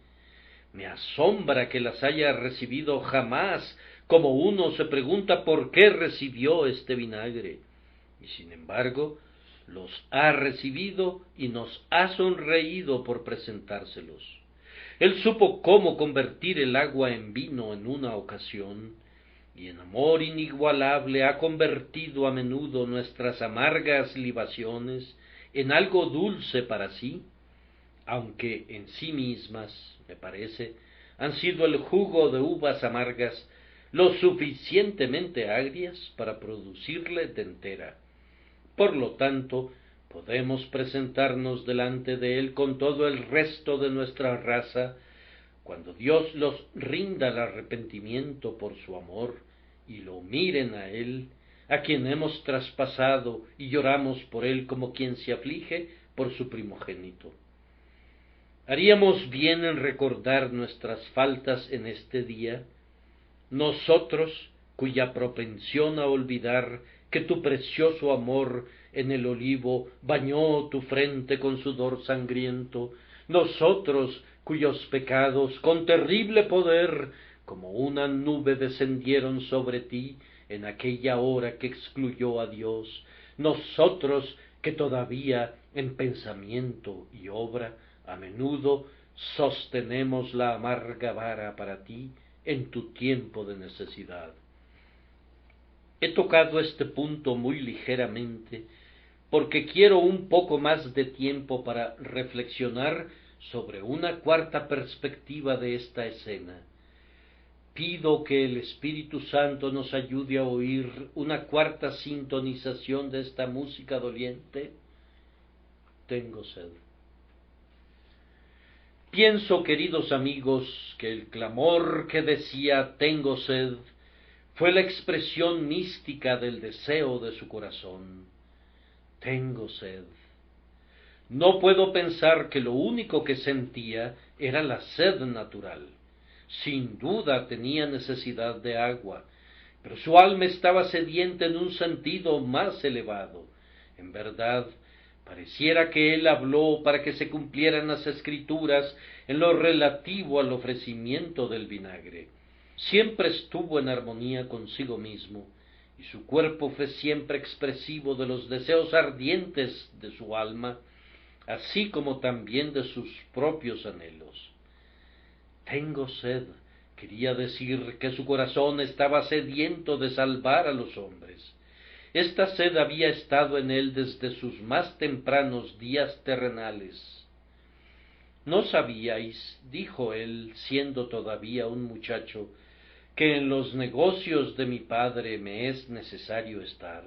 Me asombra que las haya recibido jamás, como uno se pregunta por qué recibió este vinagre, y sin embargo los ha recibido y nos ha sonreído por presentárselos. Él supo cómo convertir el agua en vino en una ocasión, y en amor inigualable ha convertido a menudo nuestras amargas libaciones en algo dulce para sí, aunque en sí mismas, me parece, han sido el jugo de uvas amargas lo suficientemente agrias para producirle dentera. Por lo tanto, podemos presentarnos delante de él con todo el resto de nuestra raza, cuando Dios los rinda al arrepentimiento por su amor, y lo miren a él, a quien hemos traspasado y lloramos por él como quien se aflige por su primogénito. Haríamos bien en recordar nuestras faltas en este día, nosotros cuya propensión a olvidar que tu precioso amor en el olivo bañó tu frente con sudor sangriento, nosotros cuyos pecados con terrible poder como una nube descendieron sobre ti en aquella hora que excluyó a Dios, nosotros que todavía en pensamiento y obra a menudo sostenemos la amarga vara para ti en tu tiempo de necesidad. He tocado este punto muy ligeramente porque quiero un poco más de tiempo para reflexionar sobre una cuarta perspectiva de esta escena. Pido que el Espíritu Santo nos ayude a oír una cuarta sintonización de esta música doliente. Tengo sed. Pienso, queridos amigos, que el clamor que decía «tengo sed» fue la expresión mística del deseo de su corazón. Tengo sed. No puedo pensar que lo único que sentía era la sed natural. Sin duda tenía necesidad de agua, pero su alma estaba sedienta en un sentido más elevado. En verdad, pareciera que él habló para que se cumplieran las Escrituras en lo relativo al ofrecimiento del vinagre. Siempre estuvo en armonía consigo mismo, y su cuerpo fue siempre expresivo de los deseos ardientes de su alma, así como también de sus propios anhelos. Tengo sed, quería decir que su corazón estaba sediento de salvar a los hombres. Esta sed había estado en él desde sus más tempranos días terrenales. ¿No sabíais, dijo él, siendo todavía un muchacho, que en los negocios de mi padre me es necesario estar?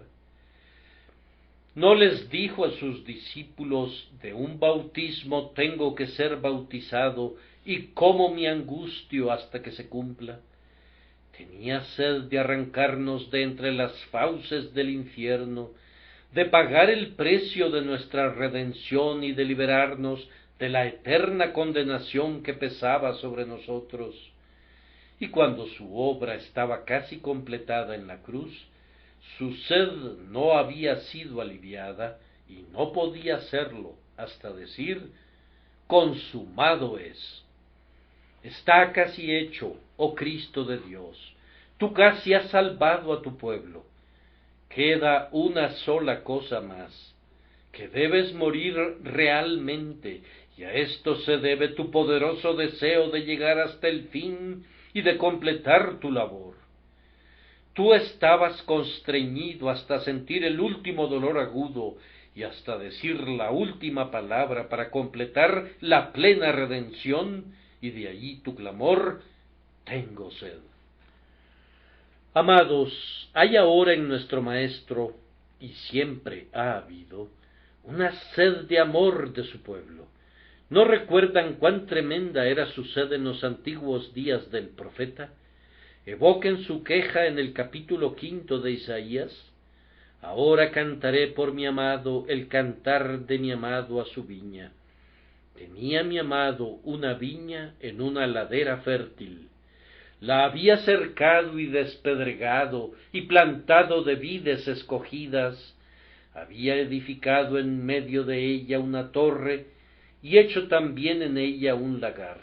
¿No les dijo a sus discípulos, de un bautismo tengo que ser bautizado, y cómo me angustio hasta que se cumpla? Tenía sed de arrancarnos de entre las fauces del infierno, de pagar el precio de nuestra redención y de liberarnos de la eterna condenación que pesaba sobre nosotros. Y cuando su obra estaba casi completada en la cruz, su sed no había sido aliviada y no podía serlo hasta decir, consumado es. Está casi hecho, oh Cristo de Dios, tú casi has salvado a tu pueblo. Queda una sola cosa más, que debes morir realmente, y a esto se debe tu poderoso deseo de llegar hasta el fin y de completar tu labor. Tú estabas constreñido hasta sentir el último dolor agudo y hasta decir la última palabra para completar la plena redención, y de allí tu clamor, tengo sed. Amados, hay ahora en nuestro Maestro, y siempre ha habido, una sed de amor de su pueblo. ¿No recuerdan cuán tremenda era su sed en los antiguos días del profeta? Evoquen su queja en el capítulo 5 de Isaías. Ahora cantaré por mi amado el cantar de mi amado a su viña. Tenía mi amado una viña en una ladera fértil. La había cercado y despedregado y plantado de vides escogidas. Había edificado en medio de ella una torre y hecho también en ella un lagar.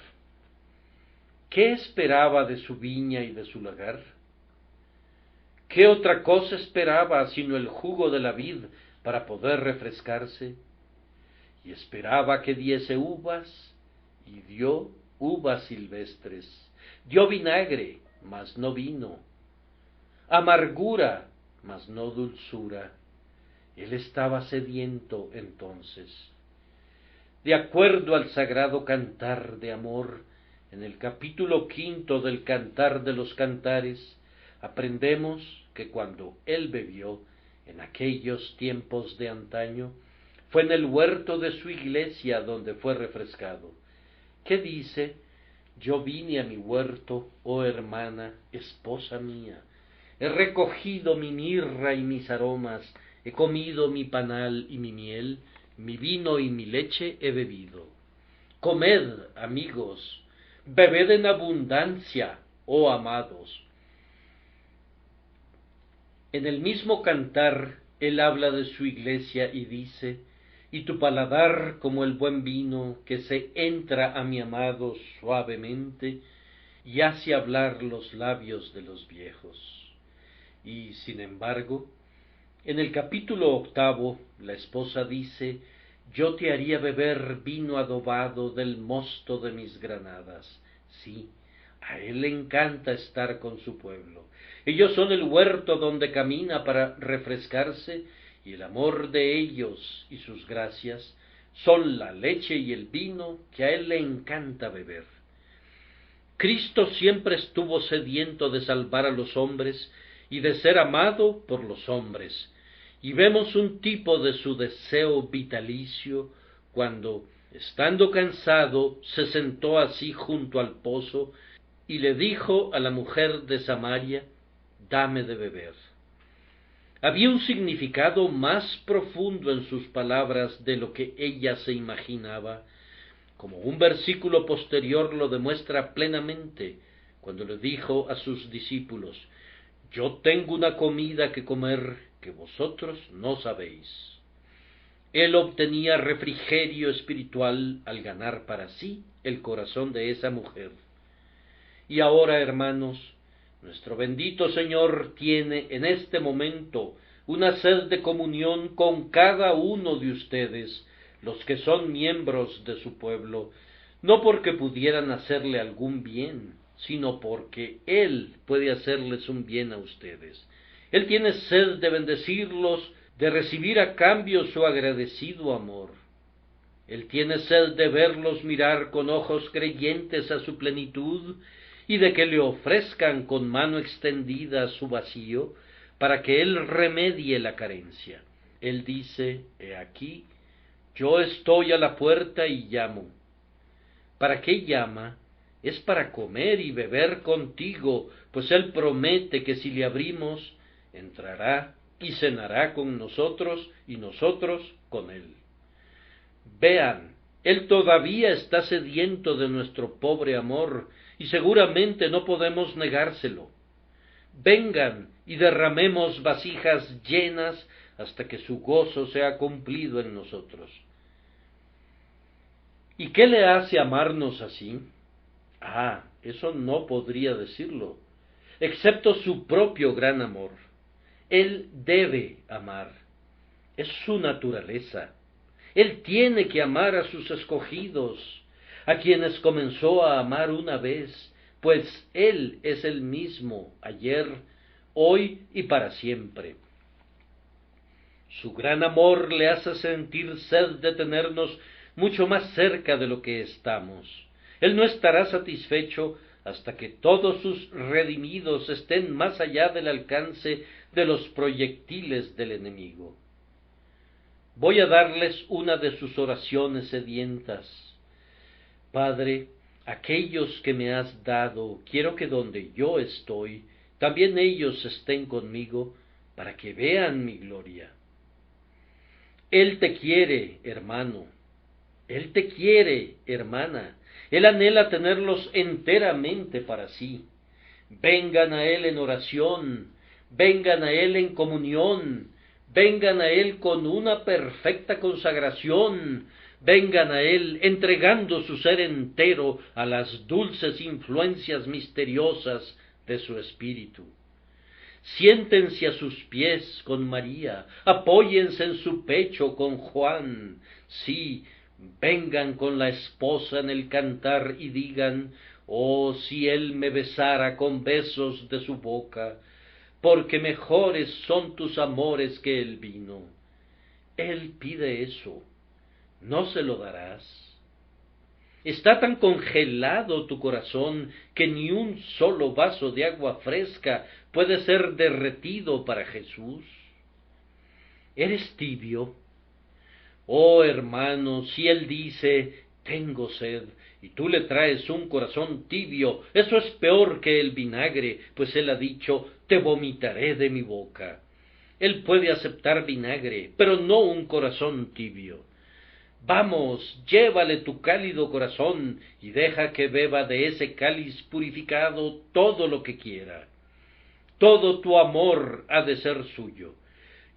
¿Qué esperaba de su viña y de su lagar? ¿Qué otra cosa esperaba sino el jugo de la vid para poder refrescarse? Y esperaba que diese uvas, y dio uvas silvestres. Dio vinagre, mas no vino. Amargura, mas no dulzura. Él estaba sediento entonces. De acuerdo al sagrado cantar de amor, en el capítulo 5 del Cantar de los Cantares, aprendemos que cuando él bebió, en aquellos tiempos de antaño, fue en el huerto de su iglesia donde fue refrescado. ¿Qué dice? Yo vine a mi huerto, oh hermana, esposa mía, he recogido mi mirra y mis aromas, he comido mi panal y mi miel, mi vino y mi leche he bebido. Comed, amigos, bebed en abundancia, oh amados. En el mismo cantar, él habla de su iglesia y dice: y tu paladar como el buen vino que se entra a mi amado suavemente y hace hablar los labios de los viejos. Y sin embargo, en el capítulo 8, la esposa dice: yo te haría beber vino adobado del mosto de mis granadas. Sí, a él le encanta estar con su pueblo. Ellos son el huerto donde camina para refrescarse, y el amor de ellos y sus gracias son la leche y el vino que a él le encanta beber. Cristo siempre estuvo sediento de salvar a los hombres y de ser amado por los hombres, y vemos un tipo de su deseo vitalicio cuando, estando cansado, se sentó así junto al pozo y le dijo a la mujer de Samaria: dame de beber. Había un significado más profundo en sus palabras de lo que ella se imaginaba, como un versículo posterior lo demuestra plenamente, cuando le dijo a sus discípulos: yo tengo una comida que comer que vosotros no sabéis. Él obtenía refrigerio espiritual al ganar para sí el corazón de esa mujer. Y ahora, hermanos, nuestro bendito Señor tiene en este momento una sed de comunión con cada uno de ustedes, los que son miembros de su pueblo, no porque pudieran hacerle algún bien, sino porque Él puede hacerles un bien a ustedes. Él tiene sed de bendecirlos, de recibir a cambio su agradecido amor. Él tiene sed de verlos mirar con ojos creyentes a su plenitud, y de que le ofrezcan con mano extendida su vacío, para que Él remedie la carencia. Él dice: he aquí, yo estoy a la puerta y llamo. ¿Para qué llama? Es para comer y beber contigo, pues Él promete que si le abrimos, entrará y cenará con nosotros y nosotros con Él. Vean, Él todavía está sediento de nuestro pobre amor, y seguramente no podemos negárselo. Vengan y derramemos vasijas llenas hasta que su gozo sea cumplido en nosotros. ¿Y qué le hace amarnos así? Eso no podría decirlo, excepto su propio gran amor. Él debe amar, es su naturaleza. Él tiene que amar a sus escogidos, a quienes comenzó a amar una vez, pues Él es el mismo ayer, hoy y para siempre. Su gran amor le hace sentir sed de tenernos mucho más cerca de lo que estamos. Él no estará satisfecho hasta que todos sus redimidos estén más allá del alcance de los proyectiles del enemigo. Voy a darles una de sus oraciones sedientas. Padre, aquellos que me has dado, quiero que donde yo estoy, también ellos estén conmigo, para que vean mi gloria. Él te quiere, hermano. Él te quiere, hermana. Él anhela tenerlos enteramente para sí. Vengan a Él en oración, vengan a Él en comunión, vengan a Él con una perfecta consagración, vengan a Él entregando su ser entero a las dulces influencias misteriosas de su espíritu. Siéntense a sus pies con María, apóyense en su pecho con Juan, sí, vengan con la esposa en el cantar y digan: oh, si él me besara con besos de su boca, porque mejores son tus amores que el vino. Él pide eso, ¿no se lo darás? Está tan congelado tu corazón que ni un solo vaso de agua fresca puede ser derretido para Jesús. ¿Eres tibio? Oh hermano, si Él dice: tengo sed, y tú le traes un corazón tibio. Eso es peor que el vinagre, pues él ha dicho, te vomitaré de mi boca. Él puede aceptar vinagre, pero no un corazón tibio. Vamos, llévale tu cálido corazón, y deja que beba de ese cáliz purificado todo lo que quiera. Todo tu amor ha de ser suyo.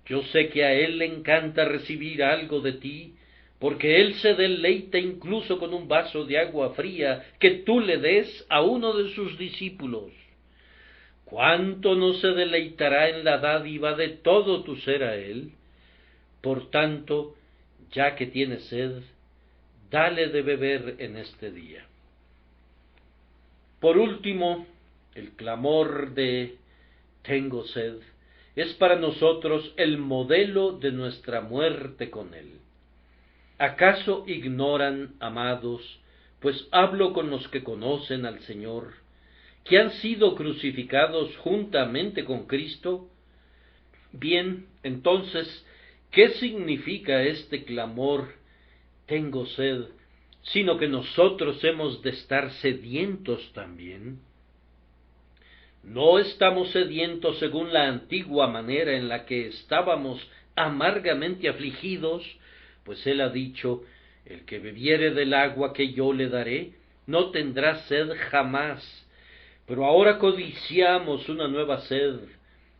Yo sé que a él le encanta recibir algo de ti, porque él se deleita incluso con un vaso de agua fría que tú le des a uno de sus discípulos. ¿Cuánto no se deleitará en la dádiva de todo tu ser a él? Por tanto, ya que tiene sed, dale de beber en este día. Por último, el clamor de tengo sed es para nosotros el modelo de nuestra muerte con él. ¿Acaso ignoran, amados, pues hablo con los que conocen al Señor, que han sido crucificados juntamente con Cristo? Bien, entonces, ¿qué significa este clamor, tengo sed, sino que nosotros hemos de estar sedientos también? No estamos sedientos según la antigua manera en la que estábamos amargamente afligidos, pues él ha dicho, el que bebiere del agua que yo le daré, no tendrá sed jamás. Pero ahora codiciamos una nueva sed,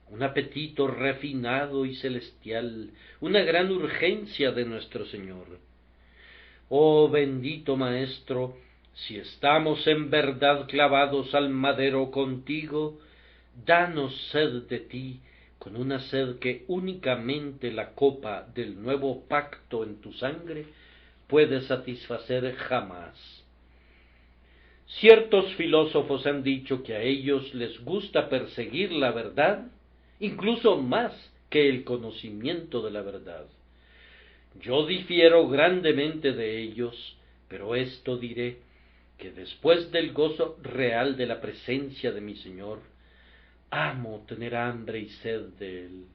un apetito refinado y celestial, una gran urgencia de nuestro Señor. Oh bendito Maestro, si estamos en verdad clavados al madero contigo, danos sed de ti, con una sed que únicamente la copa del nuevo pacto en tu sangre puede satisfacer jamás. Ciertos filósofos han dicho que a ellos les gusta perseguir la verdad, incluso más que el conocimiento de la verdad. Yo difiero grandemente de ellos, pero esto diré, que después del gozo real de la presencia de mi Señor, amo tener hambre y sed de él.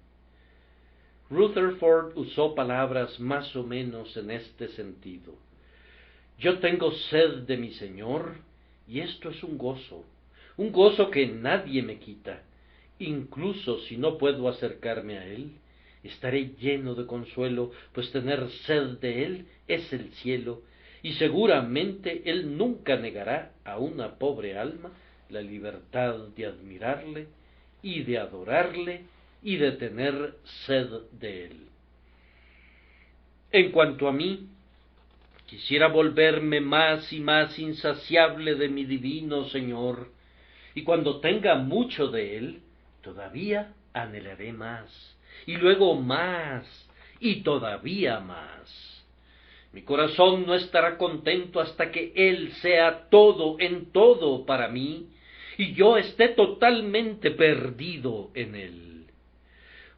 Rutherford usó palabras más o menos en este sentido. Yo tengo sed de mi Señor, y esto es un gozo que nadie me quita. Incluso si no puedo acercarme a él, estaré lleno de consuelo, pues tener sed de él es el cielo, y seguramente él nunca negará a una pobre alma la libertad de admirarle y de adorarle y de tener sed de él. En cuanto a mí, quisiera volverme más y más insaciable de mi divino Señor, y cuando tenga mucho de él, todavía anhelaré más, y luego más, y todavía más. Mi corazón no estará contento hasta que él sea todo en todo para mí, y yo esté totalmente perdido en él.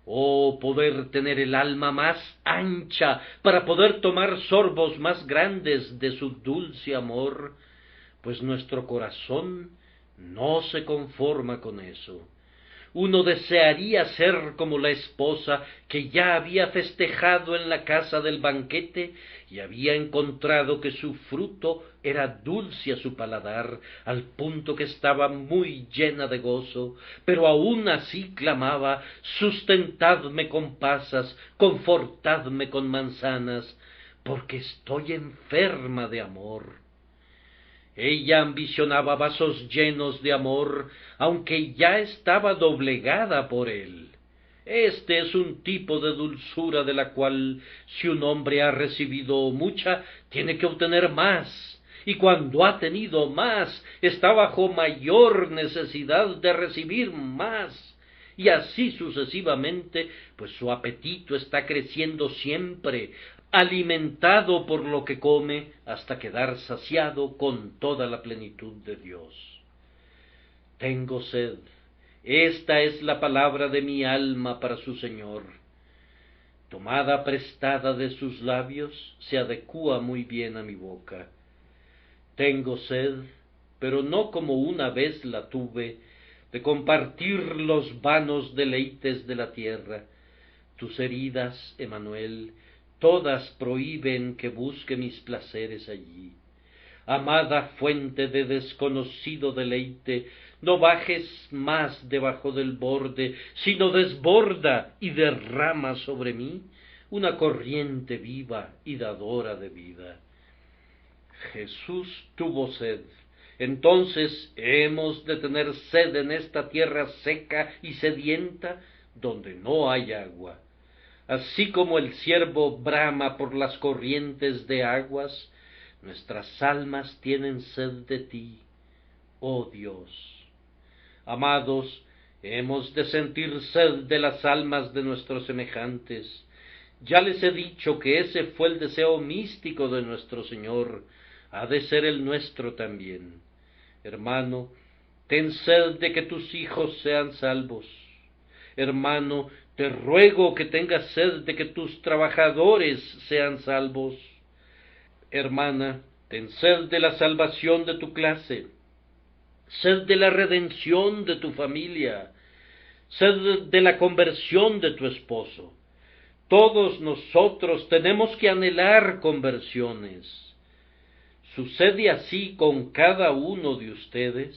Oh, poder tener el alma más ancha para poder tomar sorbos más grandes de su dulce amor, pues nuestro corazón no se conforma con eso. Uno desearía ser como la esposa que ya había festejado en la casa del banquete y había encontrado que su fruto era dulce a su paladar, al punto que estaba muy llena de gozo, pero aun así clamaba, sustentadme con pasas, confortadme con manzanas, porque estoy enferma de amor. Ella ambicionaba vasos llenos de amor, aunque ya estaba doblegada por él. Este es un tipo de dulzura de la cual, si un hombre ha recibido mucha, tiene que obtener más, y cuando ha tenido más, está bajo mayor necesidad de recibir más, y así sucesivamente, pues su apetito está creciendo siempre, alimentado por lo que come hasta quedar saciado con toda la plenitud de Dios. Tengo sed, esta es la palabra de mi alma para su Señor. Tomada prestada de sus labios, se adecúa muy bien a mi boca. Tengo sed, pero no como una vez la tuve, de compartir los vanos deleites de la tierra. Tus heridas, Emmanuel, todas prohíben que busque mis placeres allí. Amada fuente de desconocido deleite, no bajes más debajo del borde, sino desborda y derrama sobre mí una corriente viva y dadora de vida. Jesús tuvo sed. Entonces hemos de tener sed en esta tierra seca y sedienta, donde no hay agua. Así como el ciervo brama por las corrientes de aguas, nuestras almas tienen sed de ti, oh Dios. Amados, hemos de sentir sed de las almas de nuestros semejantes. Ya les he dicho que ese fue el deseo místico de nuestro Señor, ha de ser el nuestro también. Hermano, ten sed de que tus hijos sean salvos. Hermano, te ruego que tengas sed de que tus trabajadores sean salvos. Hermana, ten sed de la salvación de tu clase, sed de la redención de tu familia, sed de la conversión de tu esposo. Todos nosotros tenemos que anhelar conversiones. ¿Sucede así con cada uno de ustedes?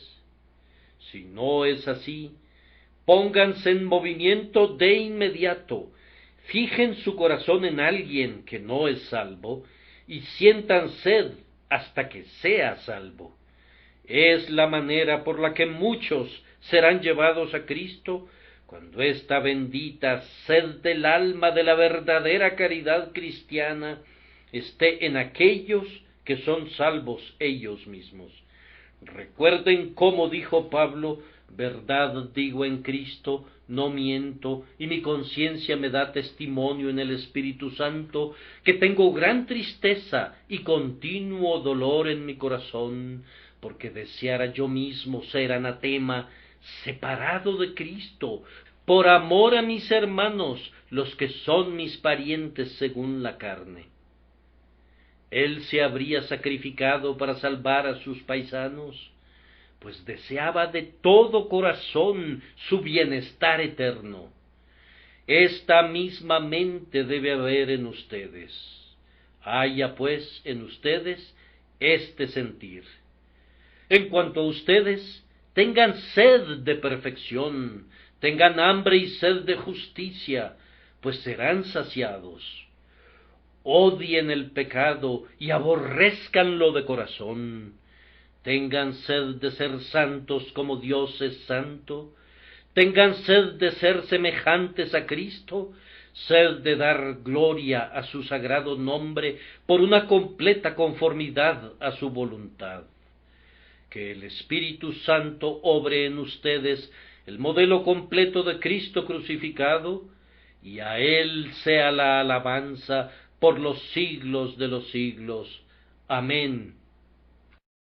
Si no es así, pónganse en movimiento de inmediato, fijen su corazón en alguien que no es salvo, y sientan sed hasta que sea salvo. Es la manera por la que muchos serán llevados a Cristo, cuando esta bendita sed del alma de la verdadera caridad cristiana esté en aquellos que son salvos ellos mismos. Recuerden cómo dijo Pablo: verdad digo en Cristo, no miento, y mi conciencia me da testimonio en el Espíritu Santo, que tengo gran tristeza y continuo dolor en mi corazón, porque deseara yo mismo ser anatema, separado de Cristo, por amor a mis hermanos, los que son mis parientes según la carne. Él se habría sacrificado para salvar a sus paisanos, pues deseaba de todo corazón su bienestar eterno. Esta misma mente debe haber en ustedes. Haya pues en ustedes este sentir. En cuanto a ustedes, tengan sed de perfección, tengan hambre y sed de justicia, pues serán saciados. Odien el pecado y aborrézcanlo de corazón. Tengan sed de ser santos como Dios es santo. Tengan sed de ser semejantes a Cristo, sed de dar gloria a su sagrado nombre por una completa conformidad a su voluntad. Que el Espíritu Santo obre en ustedes el modelo completo de Cristo crucificado, y a Él sea la alabanza por los siglos de los siglos. Amén